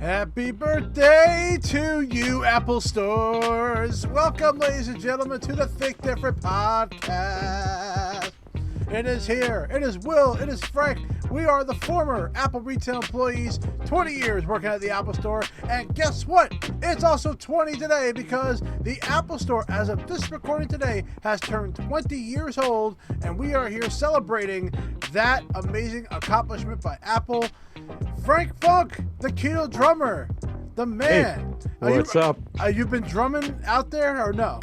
Happy birthday to you, Apple Stores. Welcome, ladies and gentlemen, to the Think Different podcast. It is here. It is Will. It is Frank. We are the former Apple retail employees, 20 years working at the Apple Store. And guess what? It's also 20 today because the Apple Store, as of this recording today, has turned 20 years old. And we are here celebrating that amazing accomplishment by Apple. Frank Funk, the Keto drummer, the man. Hey, what's up? You been drumming out there or no?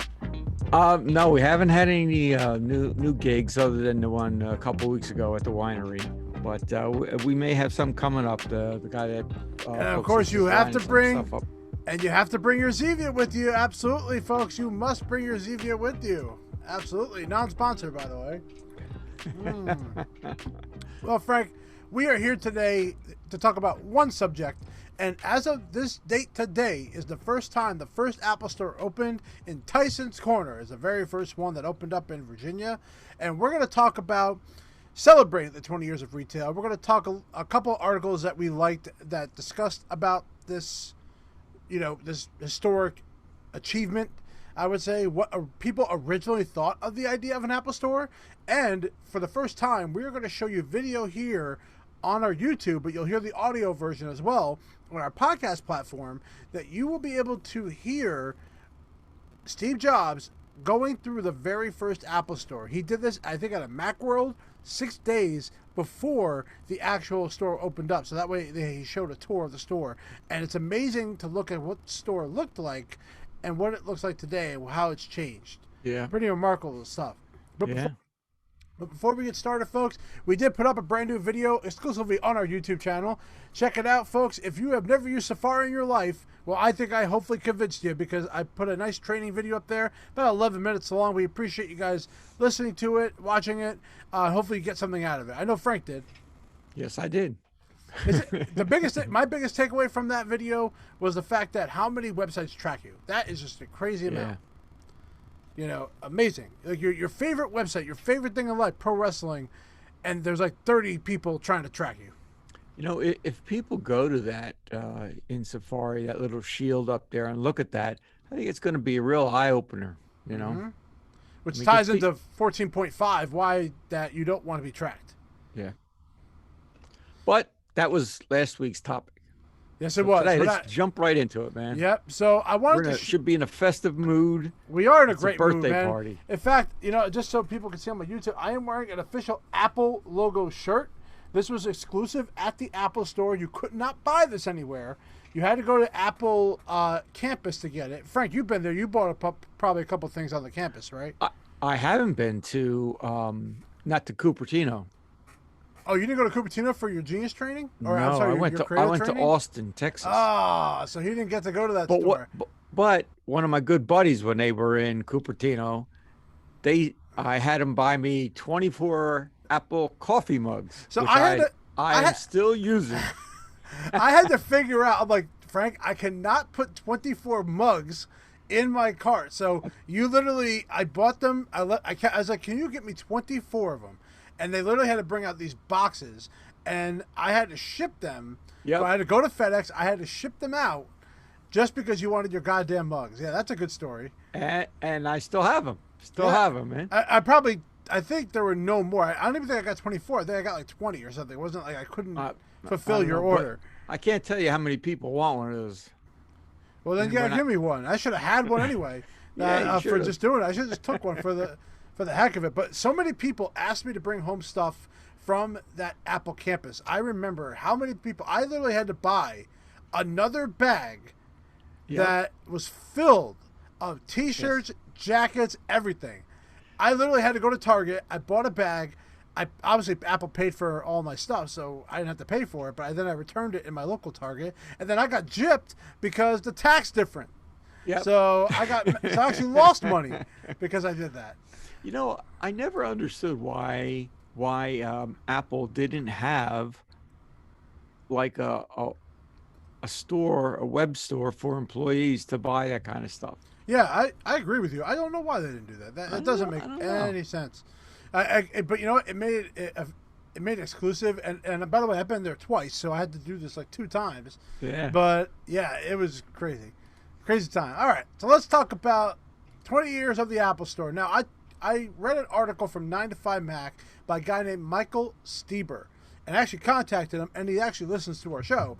No, we haven't had any new gigs other than the one a couple weeks ago at the winery. But we may have some coming up. The guy that and of course you have to bring your Zevia with you. Absolutely, folks, you must bring your Zevia with you. Absolutely, non-sponsored, by the way. Well, Frank, we are here today to talk about one subject. And as of this date today is the first time the first Apple Store opened in Tyson's Corner. It's the very first one that opened up in Virginia. And we're going to talk about celebrating the 20 years of retail. We're going to talk a couple articles that we liked that discussed about this, this historic achievement. I would say what people originally thought of the idea of an Apple Store. And for the first time, we're going to show you video here on our YouTube, but you'll hear the audio version as well on our podcast platform, that you will be able to hear Steve Jobs going through the very first Apple Store. He did this, I think, at a Macworld 6 days before the actual store opened up. So that way he showed a tour of the store. And it's amazing to look at what the store looked like and what it looks like today and how it's changed. Yeah. Pretty remarkable stuff. But before we get started, folks, we did put up a brand new video exclusively on our YouTube channel. Check it out, folks. If you have never used Safari in your life, well, I think I hopefully convinced you because I put a nice training video up there, about 11 minutes long. We appreciate you guys listening to it, watching it. Hopefully you get something out of it. I know Frank did. Yes, I did. My biggest takeaway from that video was the fact that how many websites track you. That is just a crazy amount. Amazing. Like your favorite website, your favorite thing in life, pro wrestling, and there's like 30 people trying to track you. If people go to that in Safari, that little shield up there, and look at that, I think it's going to be a real eye-opener, Mm-hmm. Which ties into 14.5, why that you don't want to be tracked. Yeah. But that was last week's topic. Yes, it was. Today, let's jump right into it, man. Yep. So I wanted should be in a festive mood. We are in a great birthday mood, man. Party. In fact, just so people can see on my YouTube, I am wearing an official Apple logo shirt. This was exclusive at the Apple Store. You could not buy this anywhere. You had to go to Apple campus to get it. Frank, you've been there. You bought probably a couple things on the campus, right? I haven't been to, not to Cupertino. Oh, you didn't go to Cupertino for your Genius training? Or, no, I'm sorry, I went to Austin, Texas. Ah, so he didn't get to go to that store. But one of my good buddies, when they were in Cupertino, I had them buy me 24 Apple coffee mugs, so which I am still using. I had to figure out, I'm like, Frank, I cannot put 24 mugs in my cart. So you literally, I bought them. I was like, can you get me 24 of them? And they literally had to bring out these boxes, and I had to ship them. Yep. So I had to go to FedEx. I had to ship them out just because you wanted your goddamn mugs. Yeah, that's a good story. And I still have them. Have them, man. I think there were no more. I don't even think I got 24. I think I got like 20 or something. It wasn't like I couldn't fulfill your order. I can't tell you how many people want one of those. Well, then you gotta give me one. I should have had one anyway. For just doing it. I should have just took one for the heck of it. But so many people asked me to bring home stuff from that Apple campus. I remember how many people, I literally had to buy another bag that was filled of t-shirts, jackets, everything. I literally had to go to Target. I bought a bag. Obviously Apple paid for all my stuff, so I didn't have to pay for it, but then I returned it in my local Target, and then I got gypped because the tax different. Yep. So I actually lost money because I did that. I never understood why Apple didn't have like a store, a web store for employees to buy that kind of stuff. Yeah, I agree with you. I don't know why they didn't do that. That doesn't make any sense. But you know what? It made it it made it exclusive. And by the way, I've been there twice, so I had to do this like 2 times. Yeah. But yeah, it was crazy, crazy time. All right, so let's talk about 20 years of the Apple Store. Now, I read an article from 9 to 5 Mac by a guy named Michael Stieber, and I actually contacted him, and he actually listens to our show,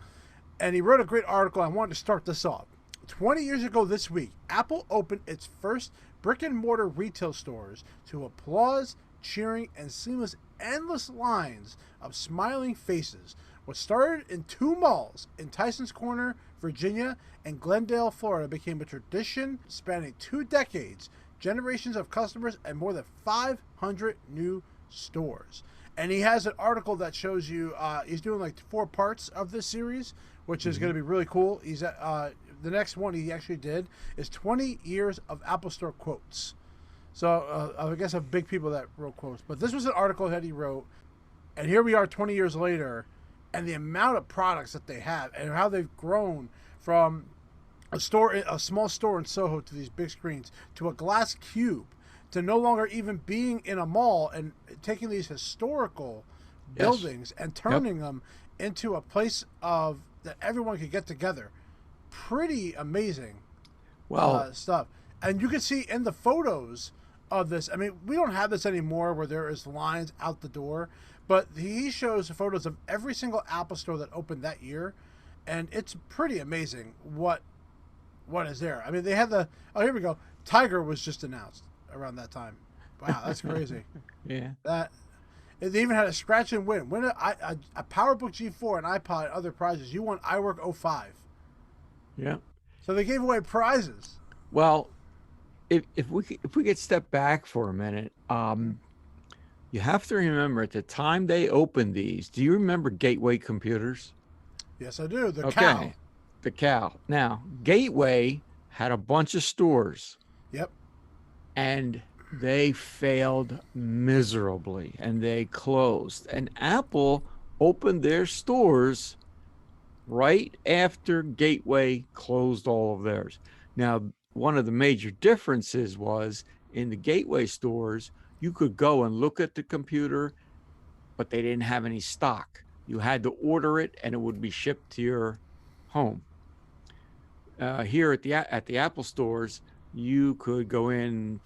and he wrote a great article. I wanted to start this off. 20 years ago this week, Apple opened its first brick-and-mortar retail stores to applause, cheering, and seamless endless lines of smiling faces. What started in 2 malls in Tysons Corner, Virginia, and Glendale, Florida, became a tradition spanning 2 decades, generations of customers, and more than 500 new stores. And he has an article that shows you he's doing like 4 parts of this series, which is going to be really cool. He's the next one he actually did is 20 years of Apple Store quotes. So I guess of big people that wrote quotes. But this was an article that he wrote, and here we are 20 years later, and the amount of products that they have and how they've grown from a small store in Soho to these big screens to a glass cube to no longer even being in a mall and taking these historical buildings and turning them into a place of that everyone could get together. Pretty amazing stuff. And you can see in the photos of this, I mean, we don't have this anymore where there is lines out the door, but he shows photos of every single Apple Store that opened that year, and it's pretty amazing what is there. I mean, they had here we go. Tiger was just announced around that time. Wow, that's crazy. Yeah. They even had a scratch and win. Win a PowerBook G4, an iPod, other prizes. You won iWork 05. Yeah. So they gave away prizes. Well, if we could step back for a minute, you have to remember at the time they opened these. Do you remember Gateway Computers? Yes, I do. The cow. The cow. Now, Gateway had a bunch of stores. Yep. And they failed miserably, and they closed. And Apple opened their stores right after Gateway closed all of theirs. Now, one of the major differences was in the Gateway stores, you could go and look at the computer, but they didn't have any stock. You had to order it, and it would be shipped to your home. Here at the Apple stores, you could go in,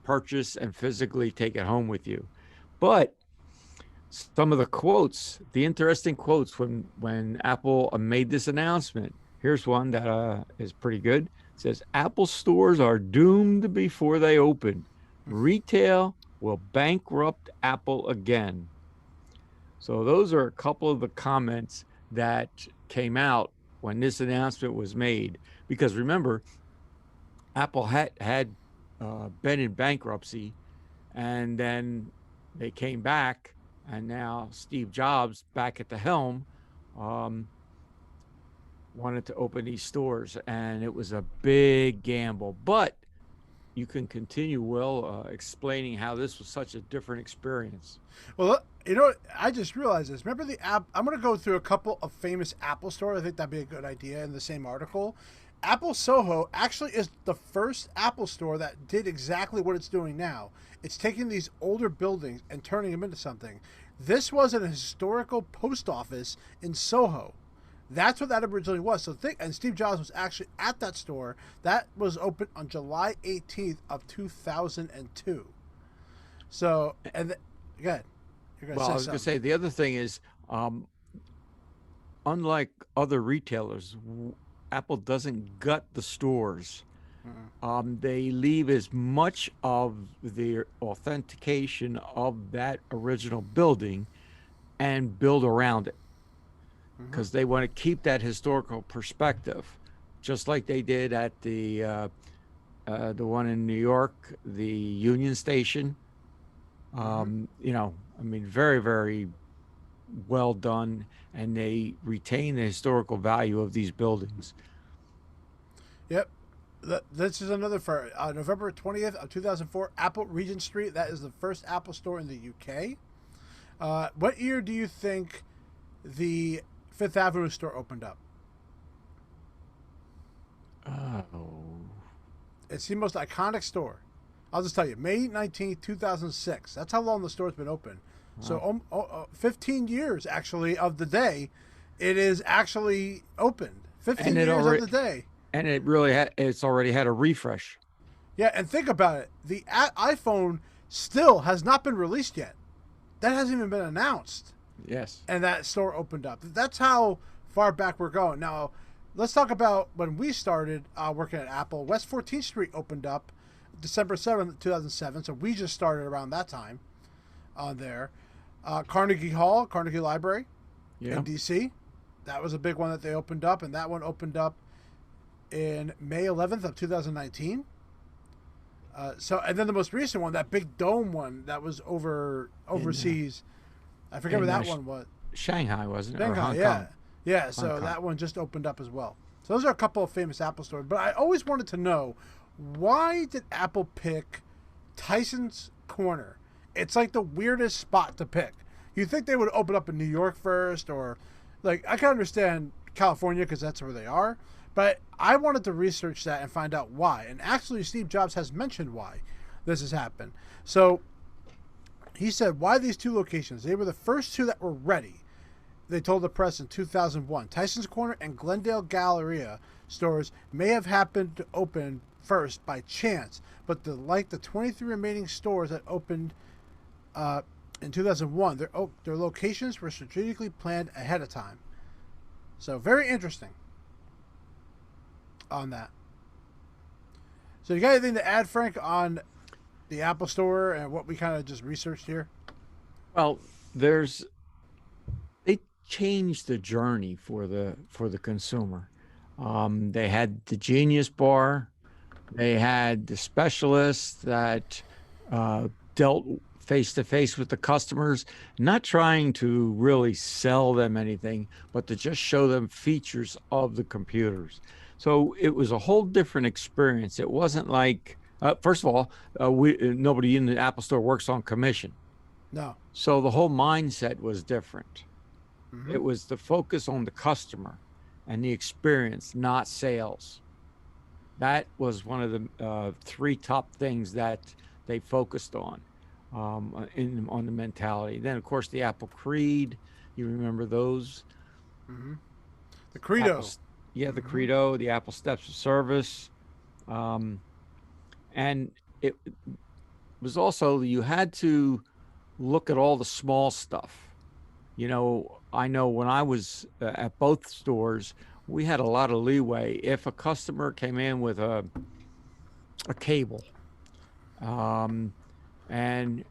purchase, and physically take it home with you. But some of the quotes, the interesting quotes when Apple made this announcement, here's one that is pretty good. It says, Apple stores are doomed before they open. Retail will bankrupt Apple again. So those are a couple of the comments that came out when this announcement was made. Because remember, Apple had been in bankruptcy, and then they came back, and now Steve Jobs, back at the helm, wanted to open these stores, and it was a big gamble. But you can continue, Will, explaining how this was such a different experience. Well, you know, I just realized this. Remember the app? I'm going to go through a couple of famous Apple stores. I think that'd be a good idea in the same article. Apple Soho actually is the first Apple store that did exactly what it's doing now. It's taking these older buildings and turning them into something. This was an historical post office in Soho. That's what that originally was. So and Steve Jobs was actually at that store. That was opened on July 18th of 2002. So, and go ahead. Well, I was going to say, the other thing is, unlike other retailers, Apple doesn't gut the stores. They leave as much of the authentication of that original building and build around it, because they want to keep that historical perspective, just like they did at the one in New York, the Union Station. You know, I mean, very, very well done, and they retain the historical value of these buildings. Yep. This is another for November 20th of 2004, Apple Regent Street. That is the first Apple store in the UK. What year do you think the Fifth Avenue store opened up? Oh. It's the most iconic store. I'll just tell you, May 19th, 2006. That's how long the store's been open. So Wow. 15 years actually of the day, it is actually opened. And 15 it years of already the day. and it's already had a refresh. Yeah, and think about it. The iPhone still has not been released yet. That hasn't even been announced. Yes. And that store opened up. That's how far back we're going. Now, let's talk about when we started working at Apple. West 14th Street opened up December 7th, 2007. So we just started around that time on there. Carnegie Hall, Carnegie Library in Yeah. D.C. That was a big one that they opened up, and that one opened up in May 11th of 2019. And then the most recent one, that big dome one that was In overseas. I forget where in that one was. Shanghai, wasn't it, or Shanghai, Hong yeah, Kong? yeah. Hong So Kong. that one just opened up as well. So those are a couple of famous Apple stores. But I always wanted to know, why did Apple pick Tyson's Corner? It's like the weirdest spot to pick. You think they would open up in New York first, or like I can understand California because that's where they are. But I wanted to research that and find out why. And actually, Steve Jobs has mentioned why this has happened. So he said, why these two locations? They were the first two that were ready. They told the press in 2001. Tyson's Corner and Glendale Galleria stores may have happened to open first by chance, but like the 23 remaining stores that opened in 2001, their locations were strategically planned ahead of time. So very interesting on that. So you got anything to add, Frank, on the Apple Store and what we kind of just researched here? Well, they changed the journey for the consumer. They had the Genius Bar. They had the specialists that dealt face to face with the customers, not trying to really sell them anything, but to just show them features of the computers. So it was a whole different experience. It wasn't like, first of all, nobody in the Apple Store works on commission. No. So the whole mindset was different. Mm-hmm. It was the focus on the customer and the experience, not sales. That was one of the three top things that they focused on on the mentality. Then, of course, the Apple Creed. You remember those? Mm-hmm. The Apple, Credo. yeah, the Mm-hmm. Credo, the Apple Steps of Service, um, and it was also you had to look at all the small stuff. I know when I was at both stores, we had a lot of leeway. If a customer came in with a cable, um, and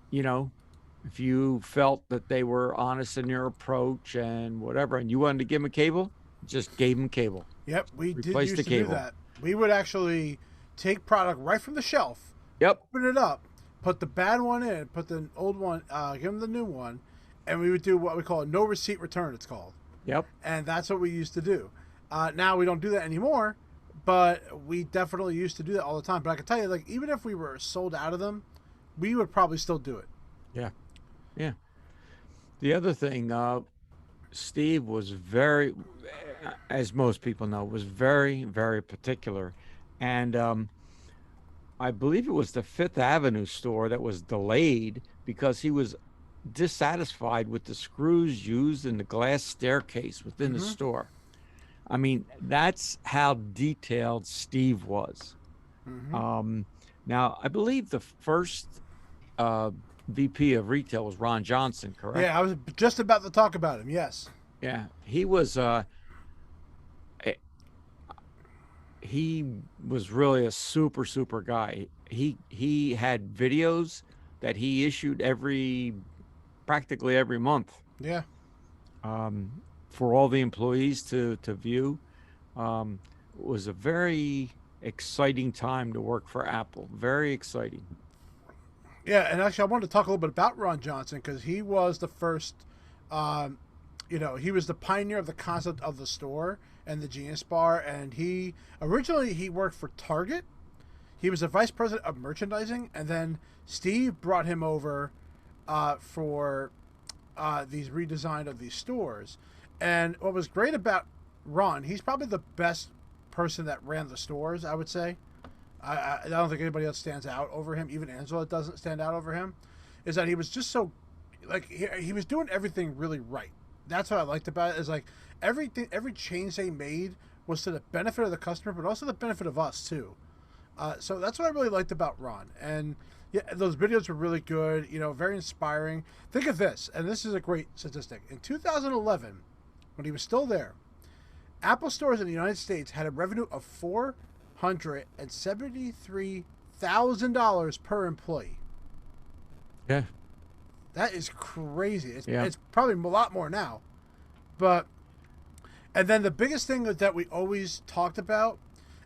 if you felt that they were honest in their approach and whatever, and you wanted to give them a cable, just gave them cable, Yep, we did replace the used to do cable. that. We would actually take product right from the shelf, Yep, open it up, put the bad one in, put the old one, give them the new one, and we would do what we call a no receipt return. It's called, yep. and that's what we used to do. Now we don't do that anymore, but we definitely used to do that all the time. But I can tell you, like, even if we were sold out of them, we would probably still do it. Yeah, yeah. The other thing, Steve was very, as most people know, was very, very particular. And I believe it was the Fifth Avenue store that was delayed because he was dissatisfied with the screws used in the glass staircase within the Mm-hmm. store. I mean, that's how detailed Steve was. Mm-hmm. Um, Now, I believe the first uh, VP of retail was Ron Johnson, Yeah, correct? I was just about to talk about him. Yes. Yeah, he was. Eh, he was really a super guy. He had videos that he issued practically every month, Yeah. for all the employees to view. It was a very exciting time to work for Apple. Very exciting. Yeah, and actually, I wanted to talk a little bit about Ron Johnson because he was the first. Um, he was the pioneer of the concept of the store and the Genius Bar, and he originally he worked for Target. He was a vice president of merchandising, and then Steve brought him over for these redesign of these stores. And what was great about Ron, he's probably the best person that ran the stores, I would say. I don't think anybody else stands out over him. Even Angela doesn't stand out over him. Is that he was just so like he was doing everything really right. That's what I liked about it. Is like everything, every change they made was to the benefit of the customer, but also the benefit of us too. So that's what I really liked about Ron. And yeah, those videos were really good. You know, very inspiring. Think of this, and this is a great statistic. In 2011, when he was still there, Apple stores in the United States had a revenue of $473,000 per employee. Yeah. That is crazy. Yeah. It's probably a lot more now. But, and then the biggest thing that we always talked about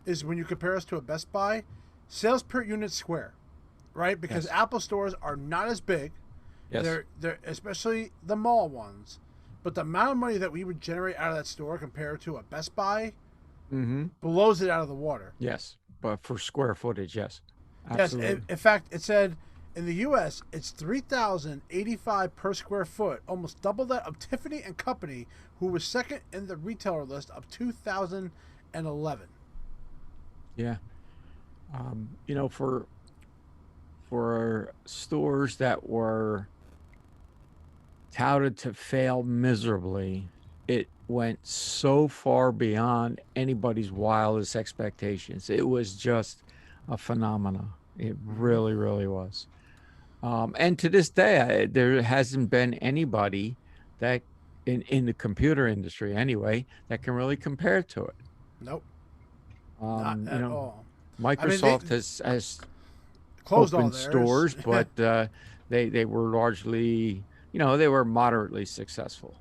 is when you compare us to a Best Buy, sales per unit square, right? Because Yes. Apple stores are not as big. Yes. They're especially the mall ones. But the amount of money that we would generate out of that store compared to a Best Buy blows it out of the water. Yes. But for square footage, yes. Yes, Absolutely. in fact, it said in the U.S. it's $3,085 per square foot, almost double that of Tiffany and Company, who was second in the retailer list of 2011. Yeah. You know, for stores that were touted to fail miserably, it went so far beyond anybody's wildest expectations. It was just a phenomenon. It really, really was. And to this day, there hasn't been anybody that in the computer industry anyway that can really compare to it. Nope, not You at know, all. I mean, Microsoft they has closed all opened theirs. stores, but they were largely, you know, they were moderately successful.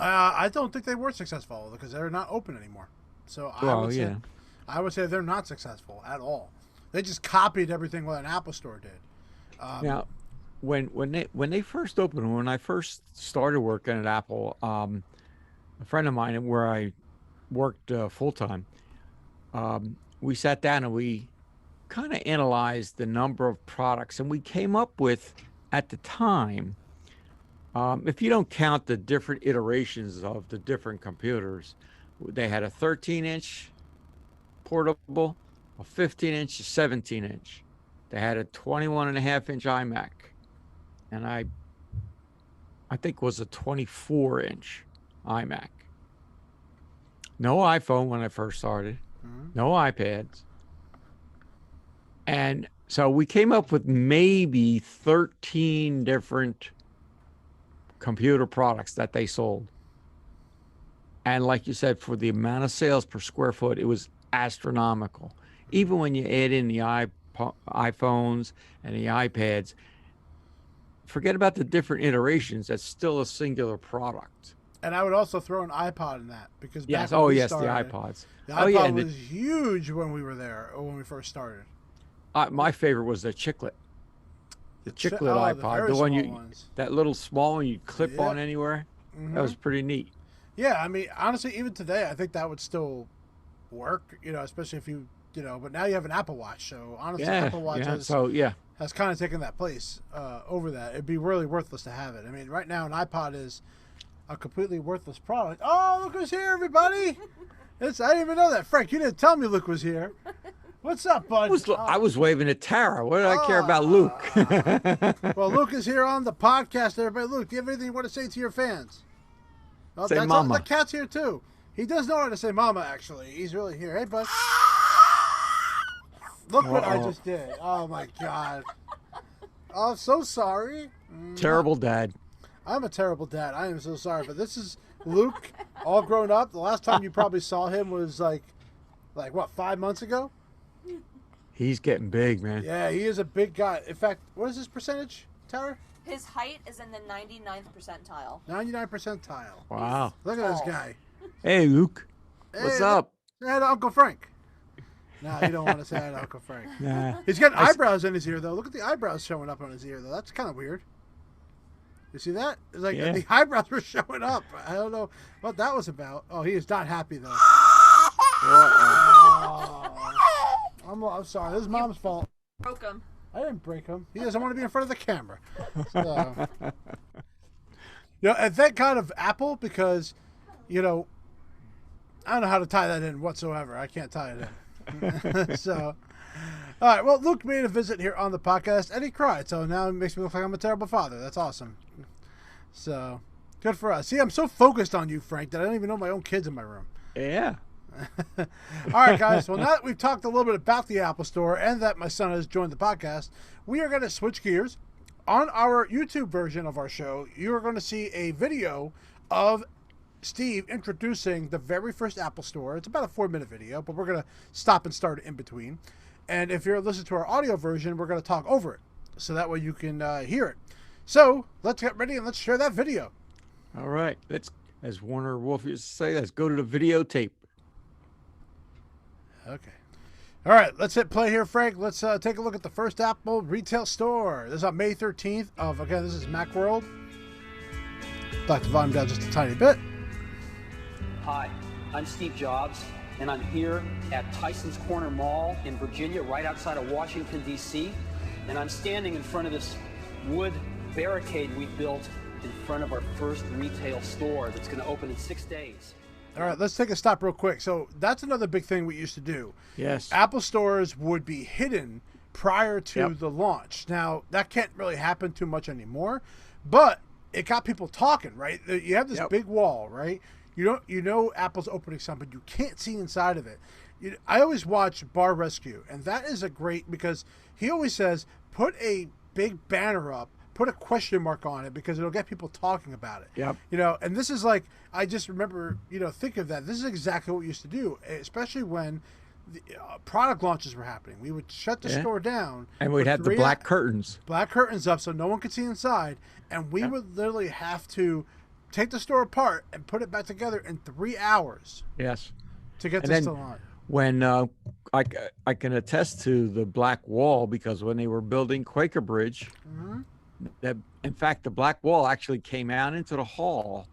I don't think they were successful because they're not open anymore. So Well, yeah. I would say they're not successful at all. They just copied everything what an Apple store did. Now, when they first opened, when I first started working at Apple, a friend of mine where I worked full time, we sat down and we kind of analyzed the number of products, and we came up with at the time, if you don't count the different iterations of the different computers, they had a 13-inch portable, a 15-inch, a 17-inch. They had a 21.5-inch iMac, and I think was a 24-inch iMac. No iPhone when I first started, no iPads. And so we came up with maybe 13 different computer products that they sold. And like you said, for the amount of sales per square foot, it was astronomical. Even when you add in the iPhones and the iPads, forget about the different iterations. That's still a singular product. And I would also throw an iPod in that because Yes. back when Oh, we yes, started, the iPods. the Oh, iPod yeah. And was huge when we were there or when we first started. my favorite was the chiclet. The chiclet the iPod, very the one small you, ones. that little small one you clip Yeah. on anywhere. That was pretty neat. Yeah, I mean, honestly, even today, I think that would still work. You know, especially if you know. But now you have an Apple Watch, so honestly, Yeah. Apple Watch Yeah. So yeah. has kind of taken that place over that. It'd be really worthless to have it. I mean, right now an iPod is a completely worthless product. Oh, look who's here, everybody! I didn't even know that. Frank, you didn't tell me Luke was here. What's up, bud? I was waving at Tara. What did I care about Luke? Well, Luke is here on the podcast, everybody. Luke, do you have anything you want to say to your fans? Oh, Say mama. The cat's here, too. He does know how to say mama, actually. He's really here. Hey, bud. Look what I just did. Oh, my God. Oh, I'm so sorry. Terrible dad. I'm a terrible dad. I am so sorry. But this is Luke, all grown up. The last time you probably saw him was like what, 5 months ago? He's getting big, man. Yeah, he is a big guy. In fact, what is his percentage, Tara? His height is in the 99th percentile. 99 percentile. Wow. Look at this guy. Hey, Luke. What's Hey, up? Say hi to Uncle Frank. No, you don't want to say hi to Uncle Frank. Nah. He's got eyebrows in his ear, though. Look at the eyebrows showing up on his ear, though. That's kind of weird. You see that? It's like Yeah. the eyebrows were showing up. I don't know what that was about. Oh, he is not happy, though. I'm sorry. This is Mom's fault. Broke him. I didn't break him. He doesn't want to be in front of the camera. So, and thank God of Apple because, I don't know how to tie that in whatsoever. I can't tie it in. So, All right. Well, Luke made a visit here on the podcast, and he cried. So now it makes me look like I'm a terrible father. That's awesome. So good for us. See, I'm so focused on you, Frank, that I don't even know my own kids in my room. Yeah. All right, guys. Well, now that we've talked a little bit about the Apple Store and that my son has joined the podcast, we are going to switch gears. On our YouTube version of our show, you are going to see a video of Steve introducing the very first Apple Store. It's about a 4-minute video, but we're going to stop and start it in between. And if you're listening to our audio version, we're going to talk over it, so that way you can hear it. So let's get ready and let's share that video. All right. Let's, as Warner Wolf used to say, let's go to the videotape. Okay. All right, let's hit play here, Frank. Let's take a look at the first Apple retail store. This is on May 13th of, again, this is Macworld. Knock the volume down just a tiny bit. Hi, I'm Steve Jobs, and I'm here at Tyson's Corner Mall in Virginia, right outside of Washington, D.C., and I'm standing in front of this wood barricade we built in front of our first retail store that's going to open in 6 days. All right, let's take a stop real quick. So that's another big thing we used to do. Yes. Apple stores would be hidden prior to Yep. the launch. Now, that can't really happen too much anymore, but it got people talking, right? You have this Yep. big wall, right? You know Apple's opening something, you can't see inside of it. I always watch Bar Rescue, and that is a great, because he always says, put a big banner up, put a question mark on it, because it'll get people talking about it. Yep. And this is like, I just remember, think of that. This is exactly what we used to do, especially when the product launches were happening. We would shut the store down. And we'd put have the black curtains. black curtains up so no one could see inside, and we would literally have to take the store apart and put it back together in 3 hours Yes. to get And this then- still on. When I can attest to the black wall, because when they were building Quaker Bridge, that in fact the black wall actually came out into the hall.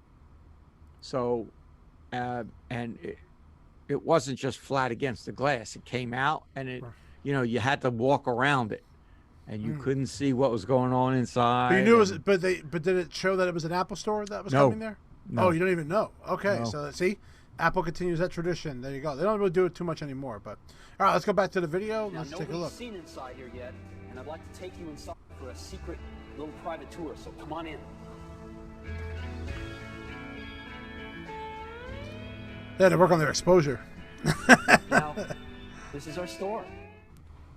So, and it wasn't just flat against the glass. It came out, and it, you had to walk around it, and you couldn't see what was going on inside. But you knew it was, but did it show that it was an Apple store that was No. coming there? No. Oh, you don't even know. Okay, No. so see, Apple continues that tradition. There you go. They don't really do it too much anymore. But all right, let's go back to the video. Now, Let's take a nobody's look. seen inside here yet, and I'd like to take you inside for a secret little private tour, so come on in. They had to work on their exposure. Now, this is our store.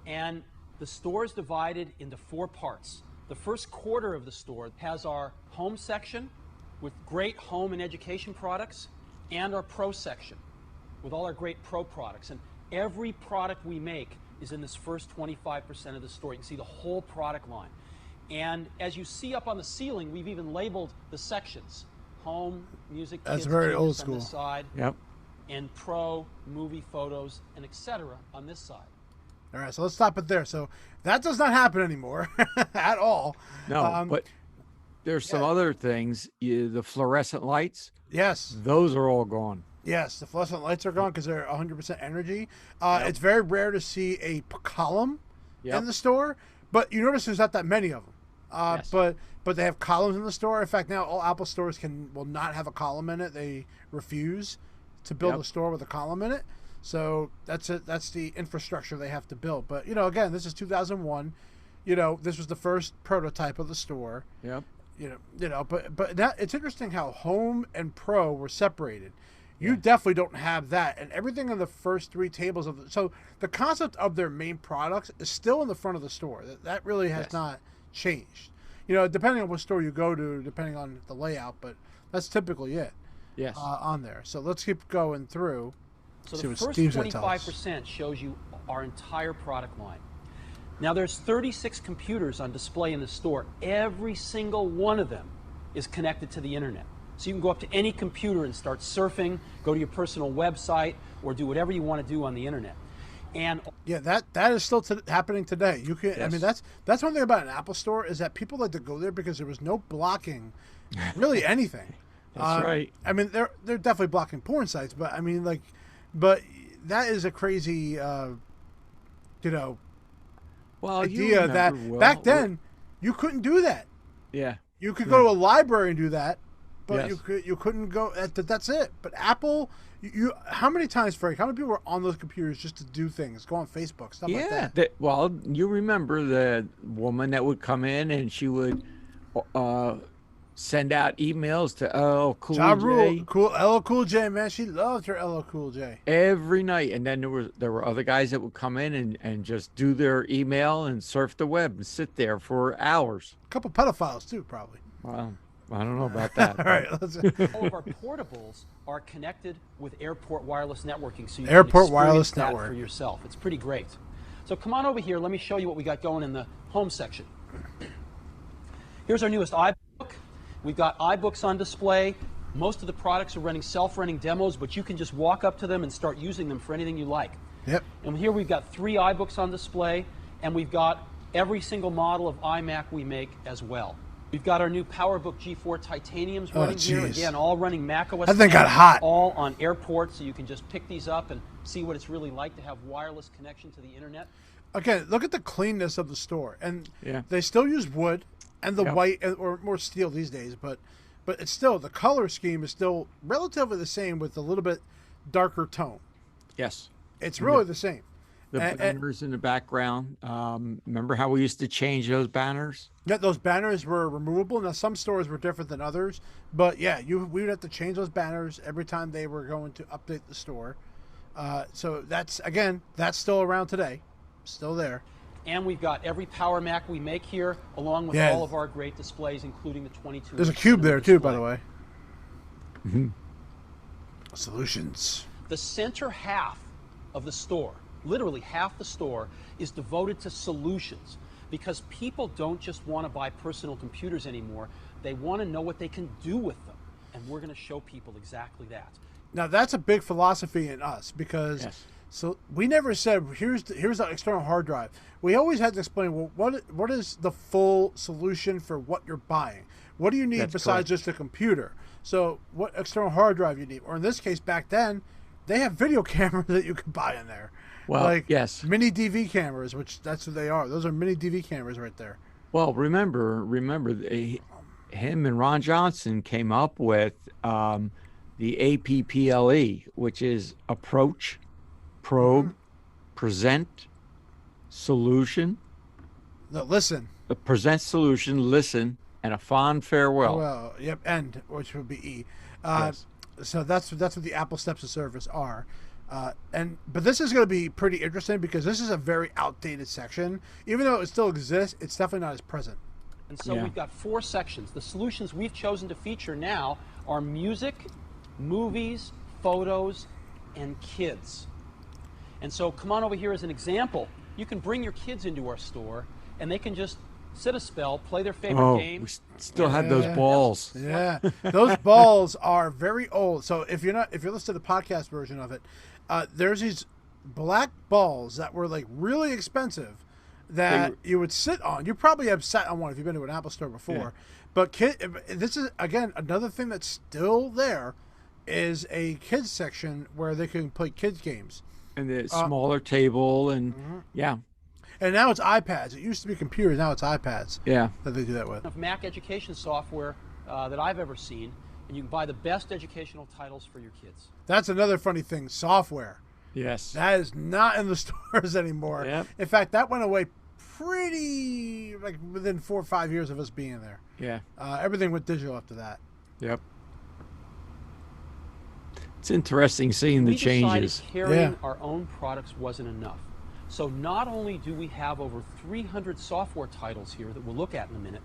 And the store is divided into 4 parts. The first quarter of the store has our home section with great home and education products, and our pro section with all our great pro products. And every product we make is in this first 25% of the store. You can see the whole product line. And as you see up on the ceiling, we've even labeled the sections. Home, music, That's kids, very genius old on school. this side, Yep. and pro, movie, photos, and etc. on this side. All right, so let's stop it there. So that does not happen anymore at all. No, but there's some other things. The fluorescent lights, Yes. those are all gone. Yes, the fluorescent lights are gone because they're 100% energy. It's very rare to see a column Yep. in the store, but you notice there's not that many of them. Yes. But they have columns in the store. In fact, now all Apple stores will not have a column in it. They refuse to build Yep. a store with a column in it. So that's it. That's the infrastructure they have to build. But again, this is 2001. This was the first prototype of the store. Yep. But that, it's interesting how home and pro were separated. You definitely don't have that, and everything in the first 3 tables so the concept of their main products is still in the front of the store. That really has not changed. Depending on what store you go to, depending on the layout, but that's typically it. Yes. On there. So let's keep going through. So See the what first Steve's gonna tell us. 25% shows you our entire product line. Now there's 36 computers on display in the store. Every single one of them is connected to the internet. So you can go up to any computer and start surfing, go to your personal website, or do whatever you want to do on the internet. And Yeah, that is still happening today. You can. I mean, Yes. that's one thing about an Apple store is that people like to go there because there was no blocking, really anything. That's right. I mean, they're definitely blocking porn sites, but I mean, but that is a crazy, Well, idea that back then you couldn't do that. Yeah. You could go to a library and do that, but Yes. you couldn't go. That's it. But Apple, how many times, Frank? How many people were on those computers just to do things, go on Facebook, stuff like Yeah. that? Well, you remember the woman that would come in and she would uh, send out emails to LL Ja Cool Rule, J cool, LL Cool J, man, she loved her LL Cool J. every night, and then there were other guys that would come in and just do their email and surf the web and sit there for hours. A couple pedophiles too, probably. Well, I don't know about that. All right, let's. All of our portables are connected with airport wireless networking, so you Airport can wireless experience that network. for yourself. It's pretty great. So come on over here. Let me show you what we got going in the home section. Here's our newest iBook. We've got iBooks on display. Most of the products are running self-running demos, but you can just walk up to them and start using them for anything you like. Yep. And here we've got 3 iBooks on display, and we've got every single model of iMac we make as well. We've got our new PowerBook G4 Titaniums running here. geez. Again, all running macOS. That thing got 10, hot. all on airports, so you can just pick these up and see what it's really like to have wireless connection to the internet. Again, look at the cleanness of the store, and Yeah. they still use wood and the Yep. white or more steel these days, but it's still the color scheme is still relatively the same with a little bit darker tone. Yes. It's really the same. The And- banners in the background. Remember how we used to change those banners? Yeah, those banners were removable. Now some stores were different than others, but yeah, we would have to change those banners every time they were going to update the store. So that's still around today, still there. And we've got every Power Mac we make here, along with Yeah. all of our great displays, including the 22. There's a inch cube cinema there too, by display. the way. Solutions. The center half of the store, literally half the store, is devoted to solutions, because people don't just want to buy personal computers anymore. They want to know what they can do with them. And we're going to show people exactly that. Now that's a big philosophy in us because Yes. so we never said here's the external hard drive. We always had to explain, well, what is the full solution for what you're buying? What do you need That's besides correct. just a computer? So what external hard drive you need? Or in this case, back then, they have video cameras that you could buy in there. Well, like yes. mini DV cameras, which that's what they are. Those are mini DV cameras right there. Well, remember, him and Ron Johnson came up with the APPLE, which is approach, probe, present, solution, No, listen. present solution, listen, and a fond farewell. Well, yep, end, which would be E. Yes. So that's what the Apple Steps of Service are. But this is going to be pretty interesting because this is a very outdated section. Even though it still exists, it's definitely not as present. And so Yeah. we've got 4 sections. The solutions we've chosen to feature now are music, movies, photos, and kids. And so come on over here as an example. You can bring your kids into our store, and they can just sit a spell, play their favorite Oh, game. we still had those balls. Yeah, those balls are very old. So if you're listening to the podcast version of it, there's these black balls that were like really expensive that you would sit on. You probably have sat on one if you've been to an Apple store before. Yeah. But this is again another thing that's still there is a kids section where they can play kids games. And the smaller table, and yeah, And now it's iPads. It used to be computers. Now it's iPads yeah. that they do that with. Of Mac education software that I've ever seen, and you can buy the best educational titles for your kids. That's another funny thing. Software. Yes. That is not in the stores anymore. Yep. In fact, that went away pretty like within 4 or 5 years of us being there. Yeah. Everything went digital after that. Yep. It's interesting seeing the We decided changes. carrying Yeah. our own products wasn't enough. So not only do we have over 300 software titles here that we'll look at in a minute,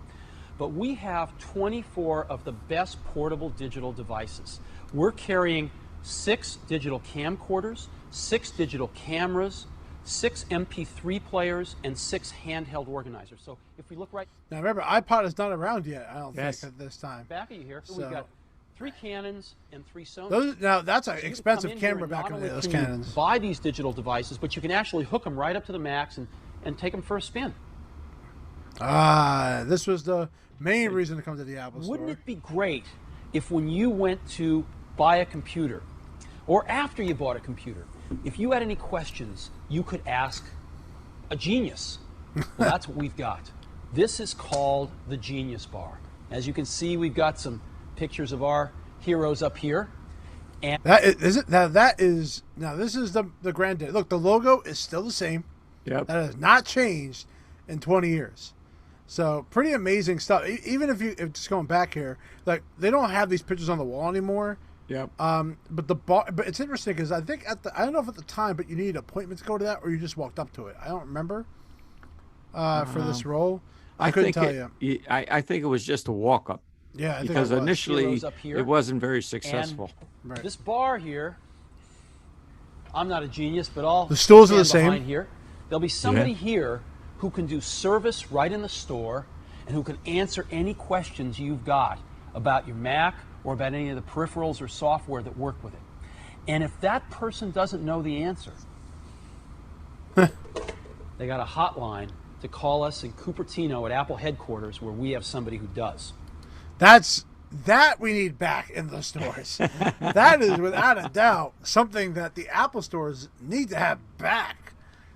but we have 24 of the best portable digital devices. We're carrying 6 digital camcorders, 6 digital cameras, 6 MP3 players, and 6 handheld organizers. So if we look right Now remember, iPod is not around yet. I don't Yes. think at this time. back of you here, So- we've got 3 Canons and 3 Sonys. Now that's an So you can expensive come in here camera and back not in the only day. Those can you Canons. buy these digital devices, but you can actually hook them right up to the Macs and take them for a spin. This was the main reason to come to the Apple Store. Wouldn't it be great if when you went to buy a computer, or after you bought a computer, if you had any questions, you could ask a genius? Well, that's what we've got. This is called the Genius Bar. As you can see, we've got some pictures of our heroes up here. And That is it. Now that is now this is the granddaddy. Look, the logo is still the same. Yep. That has not changed in 20 years. So pretty amazing stuff. Even if just going back here, like they don't have these pictures on the wall anymore. Yep. But the bar, but it's interesting because I think I don't know if at the time, but you needed an appointment to go to that, or you just walked up to it. I don't remember. For this role, I couldn't tell you. I think it was just a walk up. Yeah, I think Because it was. initially Heroes up here. it wasn't very successful. Right. this bar here, I'm not a genius, but I'll The stools are the stand same. behind here. There'll be somebody Yeah. here who can do service right in the store and who can answer any questions you've got about your Mac or about any of the peripherals or software that work with it. And if that person doesn't know the answer, they got a hotline to call us in Cupertino at Apple headquarters where we have somebody who does. That we need back in the stores. That is without a doubt something that the Apple stores need to have back.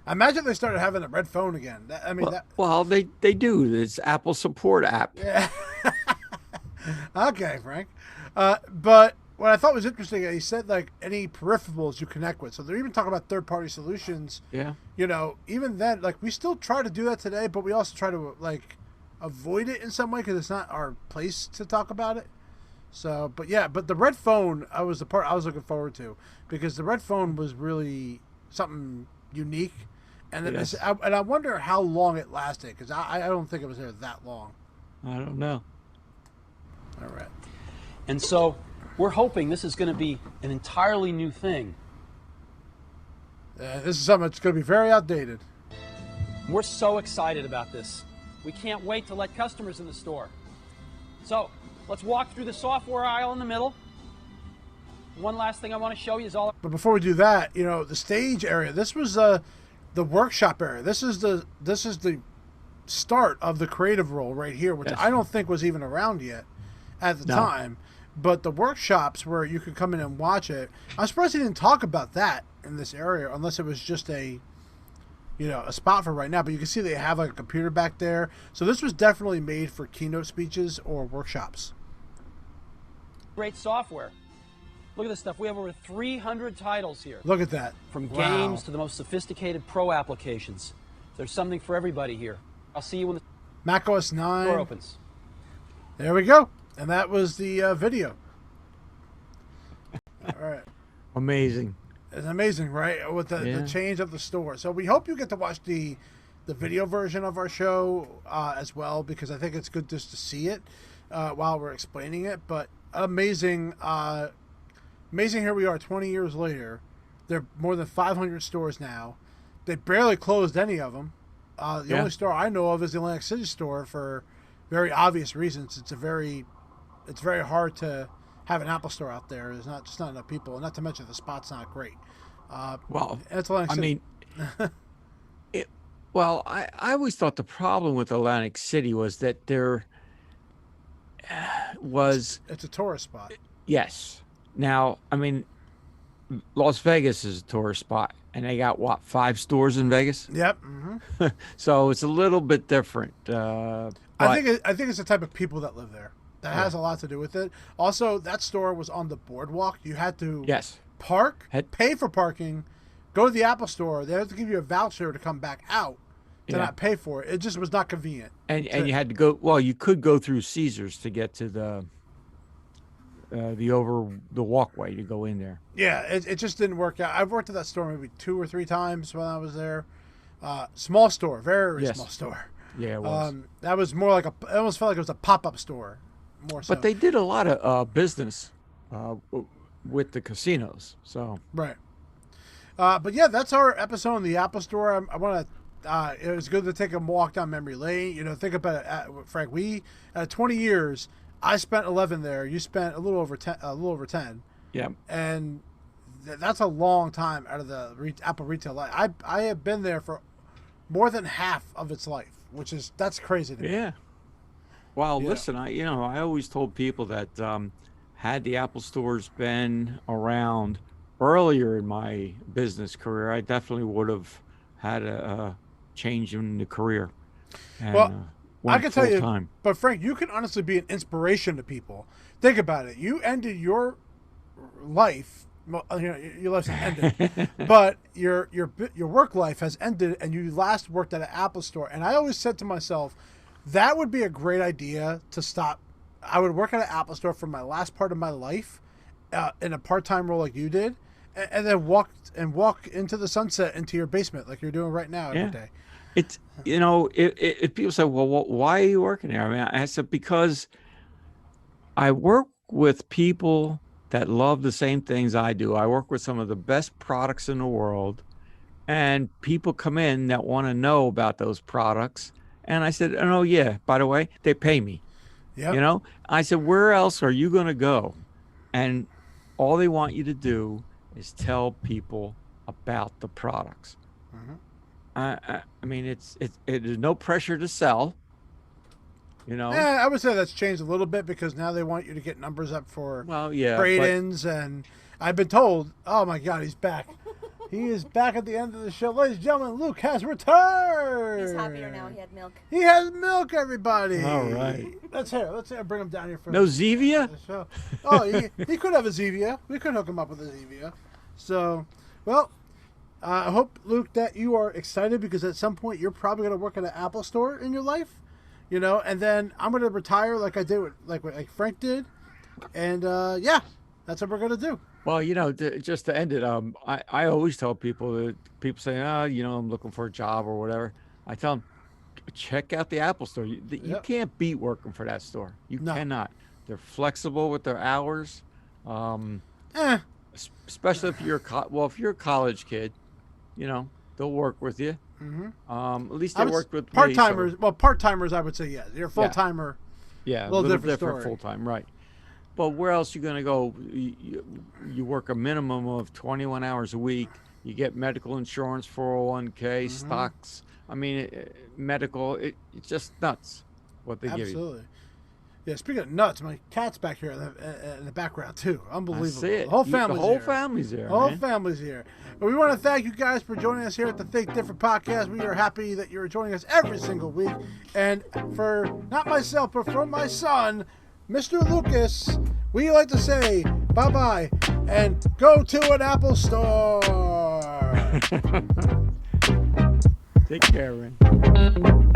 Imagine if they started having a red phone again. I mean, Well, they do. It's Apple support app. okay, Frank. But what I thought was interesting, he said like any peripherals you connect with. So they're even talking about third-party solutions. Yeah. You know, even then, like we still try to do that today, but we also try to like avoid it in some way because it's not our place to talk about it. So, but yeah, but the red phone, was the part I was looking forward to because the red phone was really something unique, and then Yes. and I wonder how long it lasted because I don't think it was there that long. I don't know. All right. And so we're hoping this is going to be an entirely new thing. This is something that's going to be very outdated. We're so excited about this. We can't wait to let customers in the store. So let's walk through the software aisle in the middle. One last thing I want to show you is all. But before we do that, you know, the stage area. This was the workshop area. This is the start of the creative role right here, which Yes. I don't think was even around yet at the No. time. But the workshops where you could come in and watch it, I'm surprised he didn't talk about that in this area, unless it was just a spot for right now. But you can see they have like a computer back there. So this was definitely made for keynote speeches or workshops. Great software. Look at this stuff. We have over 300 titles here. Look at that. From Wow. games to the most sophisticated pro applications. There's something for everybody here. I'll see you when the Mac OS door 9. opens. There we go. And that was the video. All right. Amazing. It's amazing, right? With the Yeah. change of the store. So we hope you get to watch the video version of our show as well, because I think it's good just to see it while we're explaining it. But amazing, amazing. Here we are, 20 years later. There are more than 500 stores now. They barely closed any of them. The Yeah. only store I know of is the Atlantic City store for very obvious reasons. It's very hard to have an Apple store out there. There's just not enough people, and not to mention the spot's not great. Well, And it's Atlantic I City. mean, I always thought the problem with Atlantic City was that there was, It's a tourist spot. yes. Now, I mean, Las Vegas is a tourist spot, and they got what, 5 stores in Vegas? Yep. Hmm. So it's a little bit different. I But think it's the type of people that live there. That has a lot to do with it. Also, that store was on the boardwalk. You had to yes, park, Had- pay for parking, go to the Apple store. They had to give you a voucher to come back out to Yeah. not pay for it. It just was not convenient. and you had to go. Well, you could go through Caesars to get to the walkway to go in there. Yeah, it just didn't work out. I've worked at that store maybe 2 or 3 times when I was there. Small store, very Yes. small store. Yeah, it was. That was more like it almost felt like it was a pop-up store, more so. But they did a lot of business with the casinos. So Right. But yeah, that's our episode on the Apple Store. I want to. It was good to take a walk down memory lane. You know, think about it, Frank. We at 20 years, I spent 11 there. You spent a little over 10. yeah, And that's a long time out of the Apple retail life. I have been there for more than half of its life, that's crazy to me. yeah. Well, Yeah. listen, I always told people that had the Apple stores been around earlier in my business career, I definitely would have had a change in the career. And, Well, I went can tell you, full-time. but Frank, you can honestly be an inspiration to people think about it. You ended your life. Well, your life's not ended, but your work life has ended, and you last worked at an Apple store. And I always said to myself, that would be a great idea to stop. I would work at an Apple store for my last part of my life, in a part-time role like you did, and then walk into the sunset into your basement like you're doing right now every day. It's, if people say, well, why are you working there? I mean, I said, because I work with people that love the same things I do. I work with some of the best products in the world, and people come in that want to know about those products. And I said, oh, yeah, by the way, they pay me. Yeah. I said, where else are you going to go? And all they want you to do is tell people about the products. I mean, there's no pressure to sell. I would say that's changed a little bit because now they want you to get numbers up for trade-ins, and I've been told, oh my God, he's back. He is back at the end of the show. Ladies and gentlemen, Luke has returned. He's happier now. He had milk. He has milk, everybody. All right. Let's bring him down here for no Zevia? the show. Oh, he could have a Zevia. We could hook him up with a Zevia. So, well, I hope, Luke, that you are excited because at some point you're probably going to work at an Apple store in your life. And then I'm going to retire like I did, like Frank did. And, that's what we're going to do. Well, just to end it, I always tell people that people say, I'm looking for a job or whatever. I tell them, check out the Apple store. You can't beat working for that store. You cannot. They're flexible with their hours. Especially if you're if you're a college kid, they'll work with you. At least they worked with part-timers. Me, so. Well, part-timers, I would say yes. You're a full-timer. Yeah, a little different full-time, right. But where else are you going to go? You work a minimum of 21 hours a week. You get medical insurance, 401k, stocks. I mean, medical, it's just nuts what they give you. Absolutely. Yeah, speaking of nuts, my cat's back here in the background, too. Unbelievable. I see it. The whole family's here. Family's there. The whole family's here. But we want to thank you guys for joining us here at the Think Different podcast. We are happy that you're joining us every single week. And for, not myself, but for my son, Mr. Lucas, we like to say bye-bye and go to an Apple store. Take care, Ren.